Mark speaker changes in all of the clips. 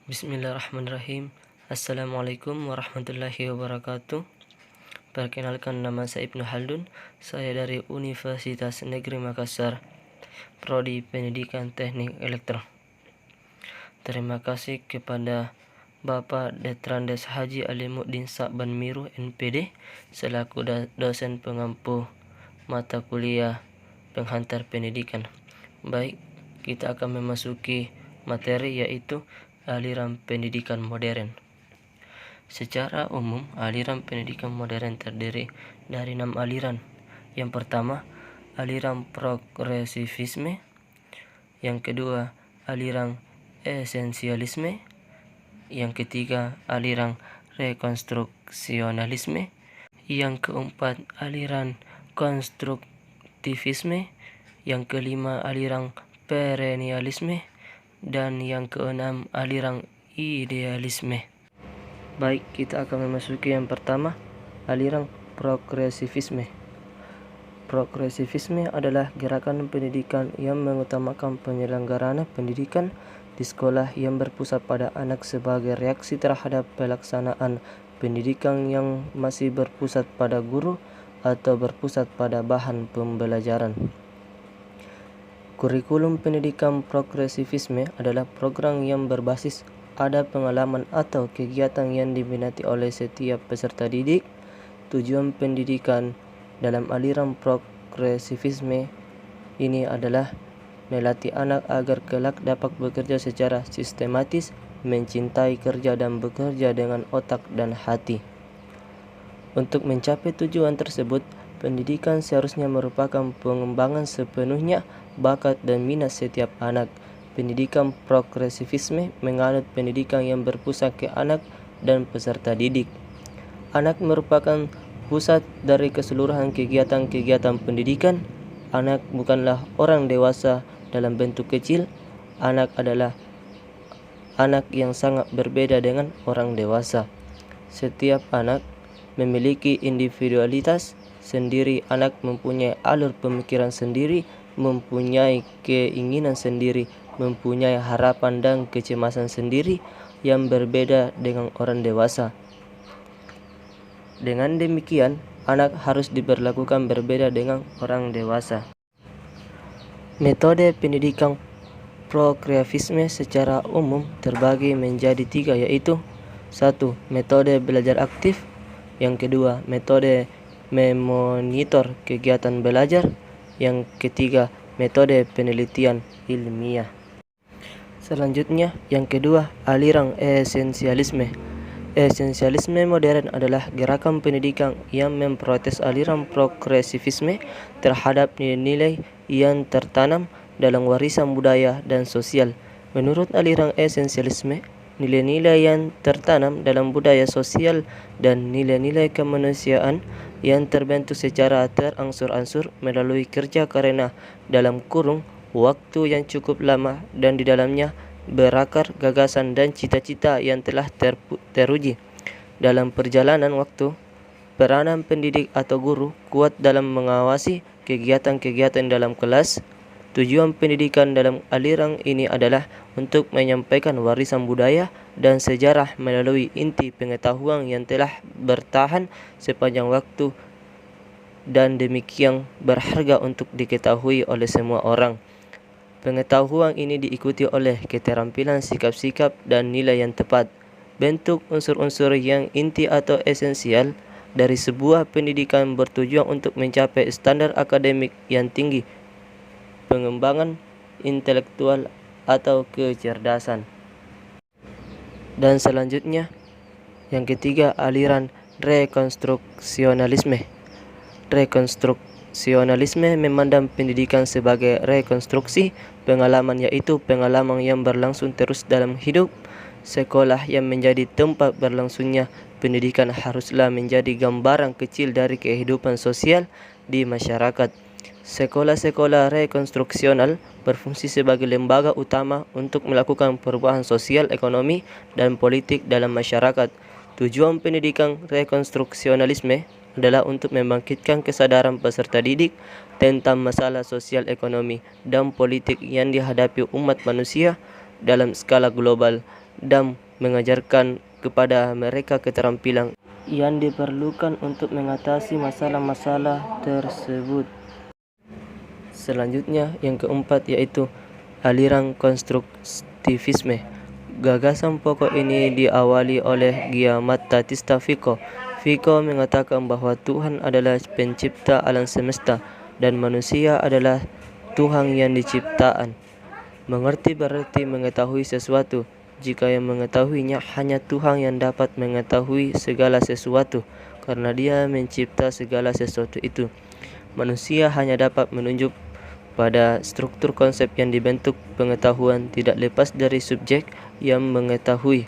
Speaker 1: Bismillahirrahmanirrahim. Assalamualaikum warahmatullahi wabarakatuh. Perkenalkan, nama saya Ibnu Haldun. Saya dari Universitas Negeri Makassar, Prodi Pendidikan Teknik Elektro. Terima kasih kepada Bapak Detrandes Haji Alimuddin Sa'ban Miru NPD selaku dosen pengampu mata kuliah penghantar pendidikan. Baik, kita akan memasuki materi, yaitu aliran pendidikan modern. Secara umum, aliran pendidikan modern terdiri dari 6 aliran. Yang pertama, aliran progresivisme. Yang kedua, aliran esensialisme. Yang ketiga, aliran rekonstruksionalisme. Yang keempat, aliran konstruktivisme. Yang kelima, aliran perennialisme. Dan yang keenam, aliran idealisme. Baik, kita akan memasuki yang pertama, aliran progresivisme. Progresivisme adalah gerakan pendidikan yang mengutamakan penyelenggaraan pendidikan di sekolah yang berpusat pada anak sebagai reaksi terhadap pelaksanaan pendidikan yang masih berpusat pada guru atau berpusat pada bahan pembelajaran. Kurikulum pendidikan progresivisme adalah program yang berbasis ada pengalaman atau kegiatan yang diminati oleh setiap peserta didik. Tujuan pendidikan dalam aliran progresivisme ini adalah melatih anak agar kelak dapat bekerja secara sistematis, mencintai kerja dan bekerja dengan otak dan hati. Untuk mencapai tujuan tersebut, pendidikan seharusnya merupakan pengembangan sepenuhnya bakat dan minat setiap anak. Pendidikan progresivisme menganut pendidikan yang berpusat ke anak dan peserta didik. Anak merupakan pusat dari keseluruhan kegiatan-kegiatan pendidikan. Anak bukanlah orang dewasa dalam bentuk kecil. Anak adalah anak yang sangat berbeda dengan orang dewasa. Setiap anak memiliki individualitas sendiri. Anak mempunyai alur pemikiran sendiri, mempunyai keinginan sendiri, mempunyai harapan dan kecemasan sendiri yang berbeda dengan orang dewasa. Dengan demikian, anak harus diperlakukan berbeda dengan orang dewasa. Metode pendidikan progresivisme secara umum terbagi menjadi 3, yaitu 1. Metode belajar aktif. Yang kedua, metode memonitor kegiatan belajar. Yang ketiga, metode penelitian ilmiah. Selanjutnya, yang kedua, aliran esensialisme. Esensialisme modern adalah gerakan pendidikan yang memprotes aliran progresivisme terhadap nilai-nilai yang tertanam dalam warisan budaya dan sosial. Menurut aliran esensialisme, nilai-nilai yang tertanam dalam budaya sosial dan nilai-nilai kemanusiaan yang terbentuk secara terangsur-angsur melalui kerja karena dalam kurung waktu yang cukup lama dan di dalamnya berakar gagasan dan cita-cita yang telah teruji. Dalam perjalanan waktu, peranan pendidik atau guru kuat dalam mengawasi kegiatan-kegiatan dalam kelas. Tujuan pendidikan dalam aliran ini adalah untuk menyampaikan warisan budaya dan sejarah melalui inti pengetahuan yang telah bertahan sepanjang waktu dan demikian berharga untuk diketahui oleh semua orang. Pengetahuan ini diikuti oleh keterampilan sikap-sikap dan nilai yang tepat. Bentuk unsur-unsur yang inti atau esensial dari sebuah pendidikan bertujuan untuk mencapai standar akademik yang tinggi, pengembangan intelektual atau kecerdasan. Dan selanjutnya, yang ketiga, aliran rekonstruksionalisme. Rekonstruksionalisme memandang pendidikan sebagai rekonstruksi pengalaman, yaitu pengalaman yang berlangsung terus dalam hidup. Sekolah yang menjadi tempat berlangsungnya pendidikan haruslah menjadi gambaran kecil dari kehidupan sosial di masyarakat. Sekolah-sekolah rekonstruksional berfungsi sebagai lembaga utama untuk melakukan perubahan sosial, ekonomi, dan politik dalam masyarakat. Tujuan pendidikan rekonstruksionalisme adalah untuk membangkitkan kesadaran peserta didik tentang masalah sosial, ekonomi, dan politik yang dihadapi umat manusia dalam skala global dan mengajarkan kepada mereka keterampilan yang diperlukan untuk mengatasi masalah-masalah tersebut. Selanjutnya, yang keempat yaitu aliran konstruktivisme. Gagasan pokok ini diawali oleh Giambattista Vico. Vico mengatakan bahwa Tuhan adalah pencipta alam semesta dan manusia adalah Tuhan yang diciptaan. Mengerti berarti mengetahui sesuatu. Jika yang mengetahuinya hanya Tuhan yang dapat mengetahui segala sesuatu, karena Dia mencipta segala sesuatu itu. Manusia hanya dapat menunjuk pada struktur konsep yang dibentuk pengetahuan tidak lepas dari subjek yang mengetahui.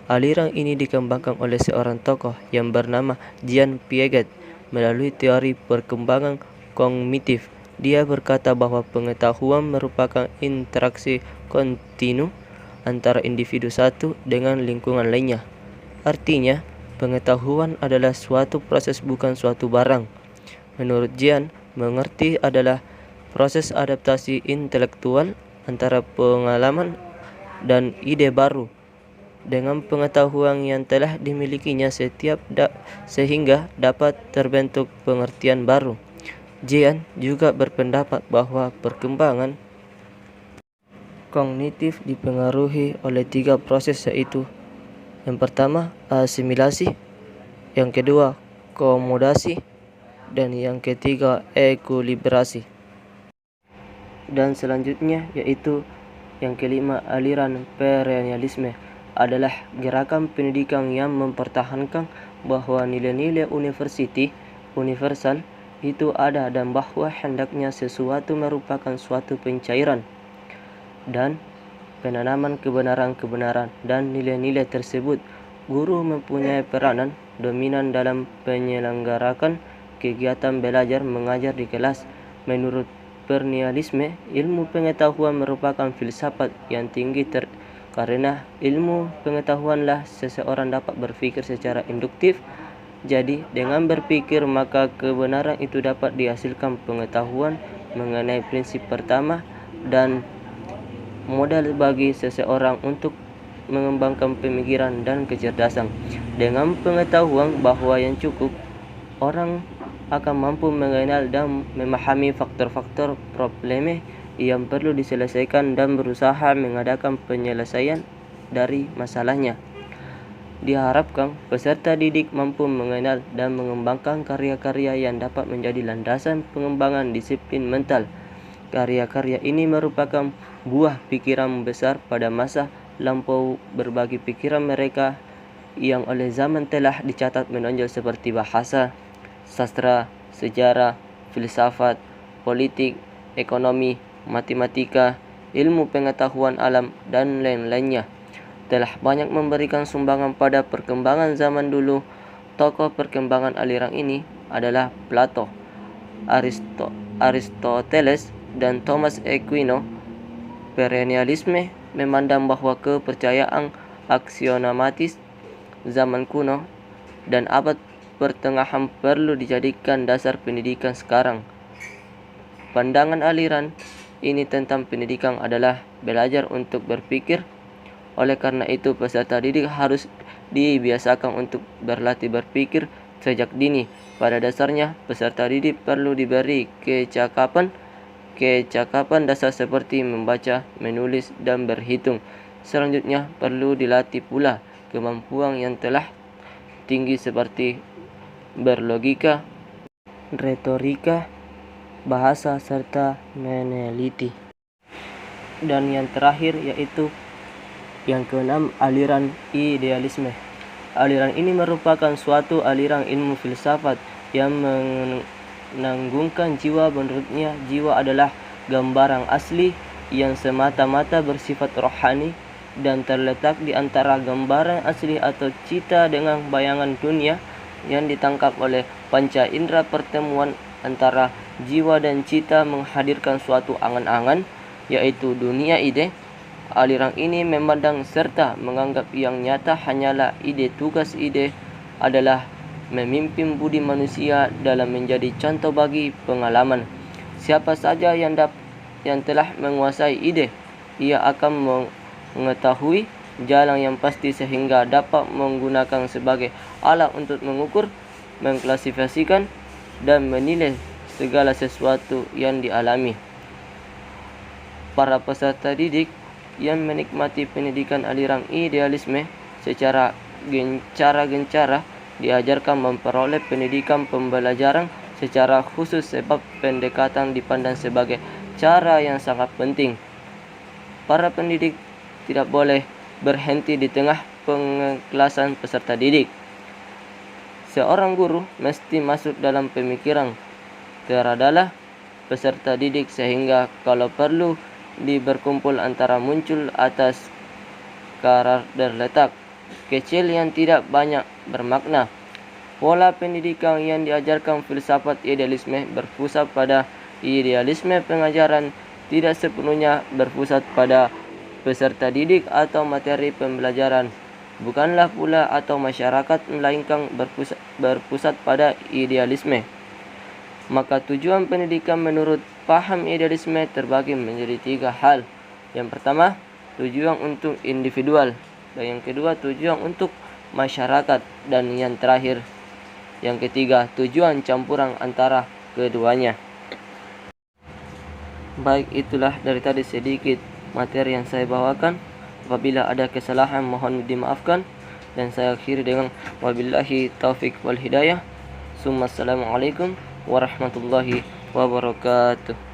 Speaker 1: Aliran ini dikembangkan oleh seorang tokoh yang bernama Jean Piaget melalui teori perkembangan kognitif. Dia berkata bahwa pengetahuan merupakan interaksi kontinu antara individu satu dengan lingkungan lainnya. Artinya, pengetahuan adalah suatu proses bukan suatu barang. Menurut Jean, mengerti adalah proses adaptasi intelektual antara pengalaman dan ide baru dengan pengetahuan yang telah dimilikinya sehingga dapat terbentuk pengertian baru. Jean juga berpendapat bahwa perkembangan kognitif dipengaruhi oleh 3 proses, yaitu yang pertama asimilasi, yang kedua komodasi, dan yang ketiga ekulibrasi. Dan selanjutnya yaitu yang kelima, aliran perennialisme adalah gerakan pendidikan yang mempertahankan bahwa nilai-nilai universal itu ada dan bahwa hendaknya sesuatu merupakan suatu pencairan dan penanaman kebenaran-kebenaran dan nilai-nilai tersebut. Guru mempunyai peranan dominan dalam penyelenggarakan kegiatan belajar mengajar di kelas. Menurut perennialisme, ilmu pengetahuan merupakan filsafat yang tinggi karena ilmu pengetahuanlah seseorang dapat berpikir secara induktif. Jadi, dengan berpikir maka kebenaran itu dapat dihasilkan pengetahuan mengenai prinsip pertama dan modal bagi seseorang untuk mengembangkan pemikiran dan kecerdasan. Dengan pengetahuan bahwa yang cukup, orang akan mampu mengenal dan memahami faktor-faktor problema yang perlu diselesaikan dan berusaha mengadakan penyelesaian dari masalahnya. Diharapkan peserta didik mampu mengenal dan mengembangkan karya-karya yang dapat menjadi landasan pengembangan disiplin mental. Karya-karya ini merupakan buah pikiran besar pada masa lampau. Berbagai pikiran mereka yang oleh zaman telah dicatat menonjol seperti bahasa, sastra, sejarah, filsafat, politik, ekonomi, matematika, ilmu pengetahuan alam, dan lain-lainnya, telah banyak memberikan sumbangan pada perkembangan zaman dulu. Tokoh perkembangan aliran ini adalah Plato, Aristoteles, dan Thomas Aquino. Perennialisme memandang bahwa kepercayaan aksiomatis zaman kuno dan abad pertengahan perlu dijadikan dasar pendidikan sekarang. Pandangan aliran ini tentang pendidikan adalah belajar untuk berpikir. Oleh karena itu, peserta didik harus dibiasakan untuk berlatih berpikir sejak dini. Pada dasarnya, peserta didik perlu diberi kecakapan dasar seperti membaca, menulis, dan berhitung. Selanjutnya, perlu dilatih pula kemampuan yang telah tinggi seperti berlogika, retorika, bahasa, serta meneliti. Dan yang terakhir yaitu yang keenam, aliran idealisme. Aliran ini merupakan suatu aliran ilmu filsafat yang menanggungkan jiwa. Menurutnya, jiwa adalah gambaran asli yang semata-mata bersifat rohani dan terletak di antara gambaran asli atau cita dengan bayangan dunia yang ditangkap oleh panca indera. Pertemuan antara jiwa dan cita menghadirkan suatu angan-angan, yaitu dunia ide. Aliran ini memandang serta menganggap yang nyata hanyalah ide. Tugas ide adalah memimpin budi manusia dalam menjadi contoh bagi pengalaman. Siapa saja yang telah menguasai ide, ia akan mengetahui jalan yang pasti sehingga dapat menggunakan sebagai alat untuk mengukur, mengklasifikasikan, dan menilai segala sesuatu yang dialami. Para peserta didik yang menikmati pendidikan aliran idealisme secara gencara-gencara diajarkan memperoleh pendidikan pembelajaran secara khusus sebab pendekatan dipandang sebagai cara yang sangat penting. Para pendidik tidak boleh berhenti di tengah pengkelasan peserta didik. Seorang guru mesti masuk dalam pemikiran teradalah peserta didik sehingga kalau perlu berkumpul antara muncul atas karakter letak kecil yang tidak banyak bermakna. Pola pendidikan yang diajarkan filsafat idealisme berpusat pada idealisme pengajaran, tidak sepenuhnya berpusat pada peserta didik atau materi pembelajaran. Bukanlah pula atau masyarakat, melainkan berpusat pada idealisme. Maka tujuan pendidikan menurut paham idealisme terbagi menjadi 3 hal. Yang pertama, tujuan untuk individual, dan yang kedua tujuan untuk masyarakat, dan yang terakhir yang ketiga tujuan campuran antara keduanya. Baik, itulah dari tadi sedikit materi yang saya bawakan. Apabila ada kesalahan mohon dimaafkan, dan saya akhiri dengan wabillahi taufik wal hidayah. Assalamualaikum warahmatullahi wabarakatuh.